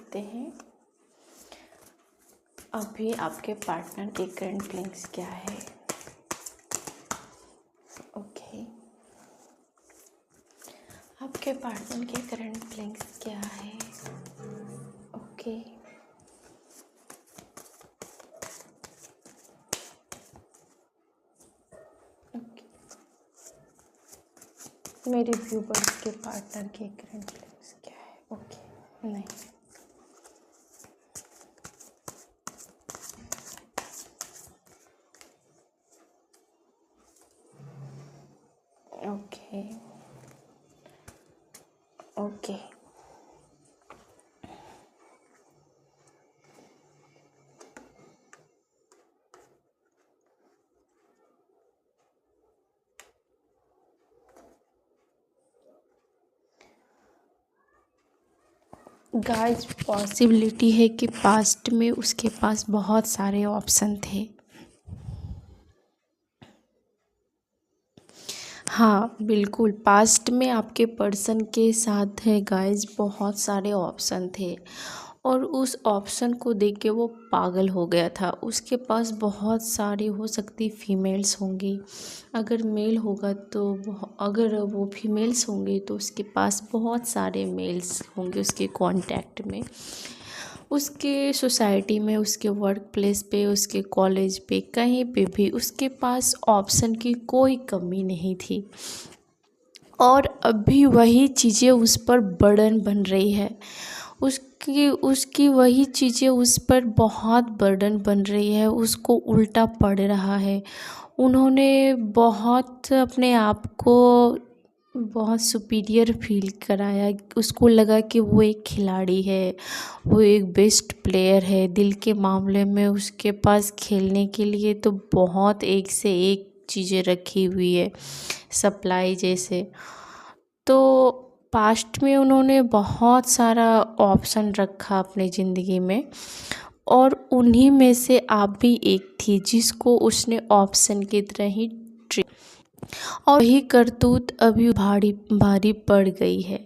देखते हैं अभी आपके पार्टनर के करंट फीलिंग्स क्या है। ओके, आपके पार्टनर के करंट फीलिंग्स क्या है। ओके, मेरे व्यूवर्स के पार्टनर के करंट फीलिंग्स क्या है। ओके, नहीं, ओके, ओके, गाइस पॉसिबिलिटी है कि पास्ट में उसके पास बहुत सारे ऑप्शन थे। हाँ बिल्कुल, पास्ट में आपके पर्सन के साथ है गाइस बहुत सारे ऑप्शन थे और उस ऑप्शन को देख के वो पागल हो गया था। उसके पास बहुत सारी हो सकती फीमेल्स होंगी, अगर मेल होगा तो अगर वो फीमेल्स होंगे तो उसके पास बहुत सारे मेल्स होंगे उसके कांटेक्ट में, उसके सोसाइटी में, उसके वर्क प्लेस पे, उसके कॉलेज पे, कहीं पे भी उसके पास ऑप्शन की कोई कमी नहीं थी। और अभी वही चीज़ें उस पर बर्डन बन रही है, उसकी उसकी वही चीज़ें उस पर बहुत बर्डन बन रही है, उसको उल्टा पड़ रहा है। उन्होंने बहुत अपने आप को बहुत सुपीरियर फील कराया, उसको लगा कि वो एक खिलाड़ी है, वो एक बेस्ट प्लेयर है। दिल के मामले में उसके पास खेलने के लिए तो बहुत एक से एक चीज़ें रखी हुई है, सप्लाई जैसे। तो पास्ट में उन्होंने बहुत सारा ऑप्शन रखा अपनी ज़िंदगी में और उन्हीं में से आप भी एक थी जिसको उसने ऑप्शन की तरह ही और वही करतूत अभी भारी भारी पड़ गई है।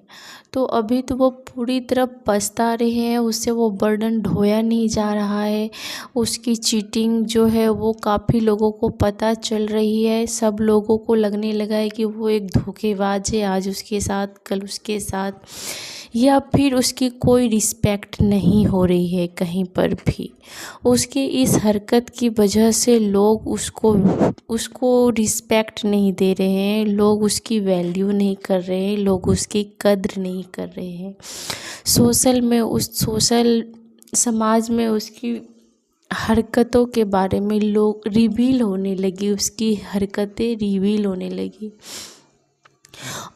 तो अभी तो वो पूरी तरह पछता रहे हैं, उससे वो बर्डन ढोया नहीं जा रहा है। उसकी चीटिंग जो है वो काफ़ी लोगों को पता चल रही है, सब लोगों को लगने लगा है कि वो एक धोखेबाज है, आज उसके साथ कल उसके साथ, या फिर उसकी कोई रिस्पेक्ट नहीं हो रही है कहीं पर भी। उसके इस हरकत की वजह से लोग उसको रिस्पेक्ट नहीं दे रहे हैं, लोग उसकी वैल्यू नहीं कर रहे हैं, लोग उसकी कद्र नहीं कर रहे हैं। सोशल समाज में उसकी हरकतों के बारे में लोग रिवील होने लगी, उसकी हरकतें रिवील होने लगी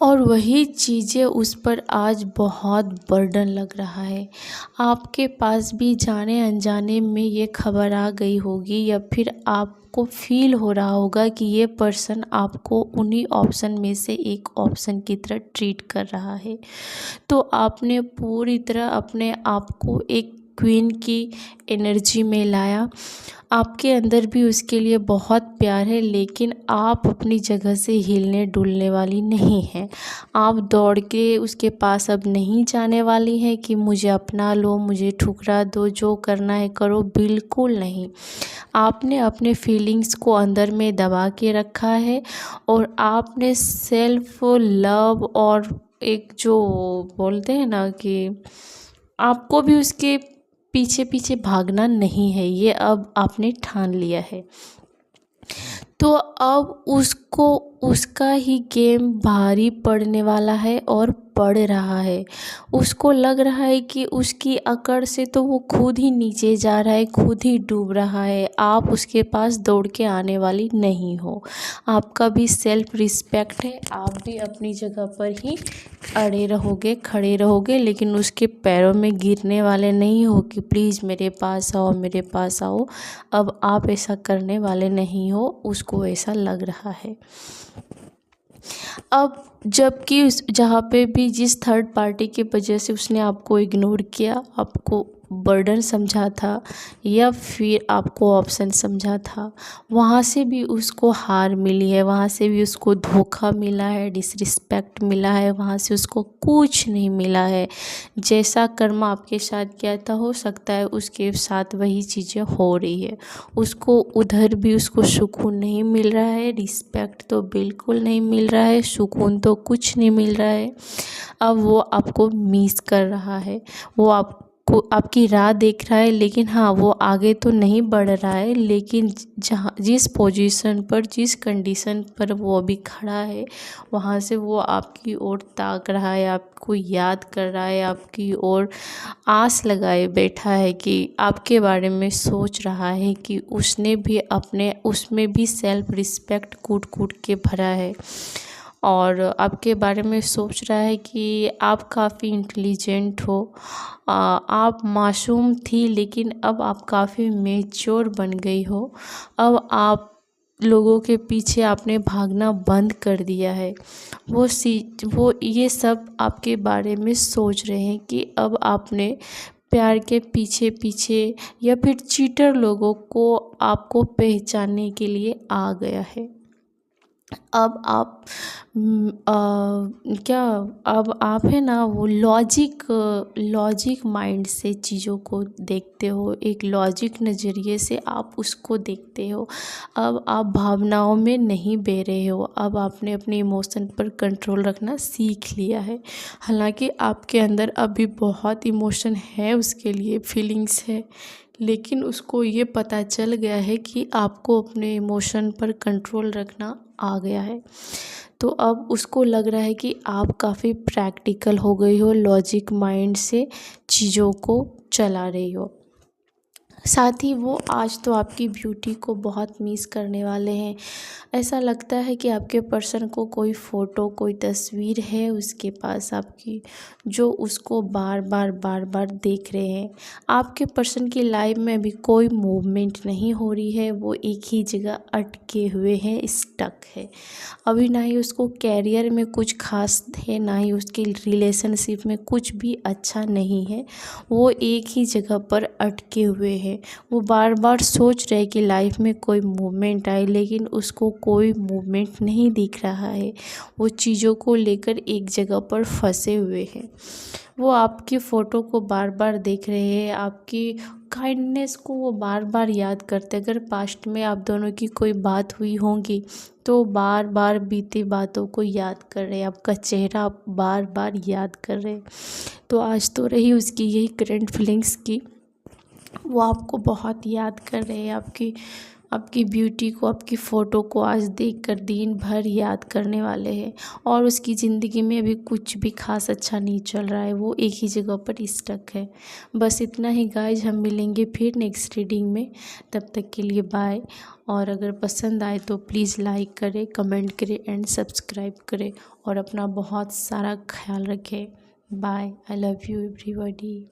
और वही चीज़ें उस पर आज बहुत बर्डन लग रहा है। आपके पास भी जाने अनजाने में ये खबर आ गई होगी या फिर आपको फील हो रहा होगा कि ये पर्सन आपको उन्हीं ऑप्शन में से एक ऑप्शन की तरह ट्रीट कर रहा है। तो आपने पूरी तरह अपने आप को एक क्वीन की एनर्जी में लाया, आपके अंदर भी उसके लिए बहुत प्यार है, लेकिन आप अपनी जगह से हिलने डुलने वाली नहीं हैं। आप दौड़ के उसके पास अब नहीं जाने वाली हैं कि मुझे अपना लो, मुझे ठुकरा दो, जो करना है करो, बिल्कुल नहीं। आपने अपने फीलिंग्स को अंदर में दबा के रखा है और आपने सेल्फ लव और एक जो बोलते हैं ना कि आपको भी उसके पीछे पीछे भागना नहीं है, ये अब आपने ठान लिया है। तो अब उसको उसका ही गेम भारी पड़ने वाला है और पड़ रहा है। उसको लग रहा है कि उसकी अकड़ से तो वो खुद ही नीचे जा रहा है, खुद ही डूब रहा है। आप उसके पास दौड़ के आने वाली नहीं हो। आपका भी सेल्फ रिस्पेक्ट है, आप भी अपनी जगह पर ही अड़े रहोगे, खड़े रहोगे, लेकिन उसके पैरों में गिरने वाले नहीं हो कि प्लीज़ मेरे पास आओ, मेरे पास आओ। अब आप ऐसा करने वाले नहीं हो, उसको ऐसा लग रहा है। अब जबकि जहाँ पे भी जिस थर्ड पार्टी की वजह से उसने आपको इग्नोर किया, आपको बर्डन समझा था या फिर आपको ऑप्शन समझा था, वहाँ से भी उसको हार मिली है, वहाँ से भी उसको धोखा मिला है, डिसरिस्पेक्ट मिला है, वहाँ से उसको कुछ नहीं मिला है। जैसा कर्म आपके साथ किया था, हो सकता है उसके साथ वही चीज़ें हो रही है। उसको उधर भी उसको सुकून नहीं मिल रहा है, रिस्पेक्ट तो बिल्कुल नहीं मिल रहा है, सुकून तो कुछ नहीं मिल रहा है। अब वो आपको मिस कर रहा है, वो आपको आपकी राह देख रहा है, लेकिन हाँ वो आगे तो नहीं बढ़ रहा है, लेकिन जहाँ जिस पोजीशन पर, जिस कंडीशन पर वो अभी खड़ा है, वहाँ से वो आपकी ओर ताक रहा है, आपको याद कर रहा है, आपकी ओर आस लगाए बैठा है कि आपके बारे में सोच रहा है कि उसने भी अपने, उसमें भी सेल्फ रिस्पेक्ट कूट कूट के भरा है और आपके बारे में सोच रहा है कि आप काफ़ी इंटेलिजेंट हो। आप मासूम थी, लेकिन अब आप काफ़ी मैच्योर बन गई हो। अब आप लोगों के पीछे आपने भागना बंद कर दिया है। वो ये सब आपके बारे में सोच रहे हैं कि अब आपने प्यार के पीछे पीछे या फिर चीटर लोगों को आपको पहचानने के लिए आ गया है। अब आप क्या, अब आप है ना वो लॉजिक माइंड से चीज़ों को देखते हो, एक लॉजिक नज़रिए से आप उसको देखते हो। अब आप भावनाओं में नहीं बह रहे हो, अब आपने अपने इमोशन पर कंट्रोल रखना सीख लिया है। हालांकि आपके अंदर अभी बहुत इमोशन है, उसके लिए फीलिंग्स है, लेकिन उसको ये पता चल गया है कि आपको अपने इमोशन पर कंट्रोल रखना आ गया है। तो अब उसको लग रहा है कि आप काफ़ी प्रैक्टिकल हो गई हो, लॉजिक माइंड से चीज़ों को चला रही हो। साथ ही वो आज तो आपकी ब्यूटी को बहुत मिस करने वाले हैं। ऐसा लगता है कि आपके पर्सन को कोई फ़ोटो, कोई तस्वीर है उसके पास आपकी, जो उसको बार बार देख रहे हैं। आपके पर्सन की लाइफ में अभी कोई मूवमेंट नहीं हो रही है, वो एक ही जगह अटके हुए हैं, स्टक है। अभी ना ही उसको कैरियर में कुछ खास है, ना ही उसके रिलेशनशिप में कुछ भी अच्छा नहीं है। वो एक ही जगह पर अटके हुए हैं। वो बार बार सोच रहे कि लाइफ में कोई मूवमेंट आए, लेकिन उसको कोई मूवमेंट नहीं दिख रहा है। वो चीज़ों को लेकर एक जगह पर फंसे हुए हैं। वो आपकी फ़ोटो को बार बार देख रहे हैं, आपकी काइंडनेस को वो बार बार याद करते। अगर पास्ट में आप दोनों की कोई बात हुई होगी तो बार बार बीती बातों को याद कर रहे हैं, आपका चेहरा बार बार याद कर रहे हैं। तो आज तो रही उसकी यही करंट फीलिंग्स की, वो आपको बहुत याद कर रहे हैं, आपकी ब्यूटी को, आपकी फ़ोटो को आज देखकर दिन भर याद करने वाले हैं। और उसकी ज़िंदगी में अभी कुछ भी खास अच्छा नहीं चल रहा है, वो एक ही जगह पर स्टक है। बस इतना ही गाइज, हम मिलेंगे फिर नेक्स्ट रीडिंग में। तब तक के लिए बाय। और अगर पसंद आए तो प्लीज़ लाइक करें, कमेंट करें एंड सब्सक्राइब करें और अपना बहुत सारा ख्याल रखें। Bye. I love you everybody.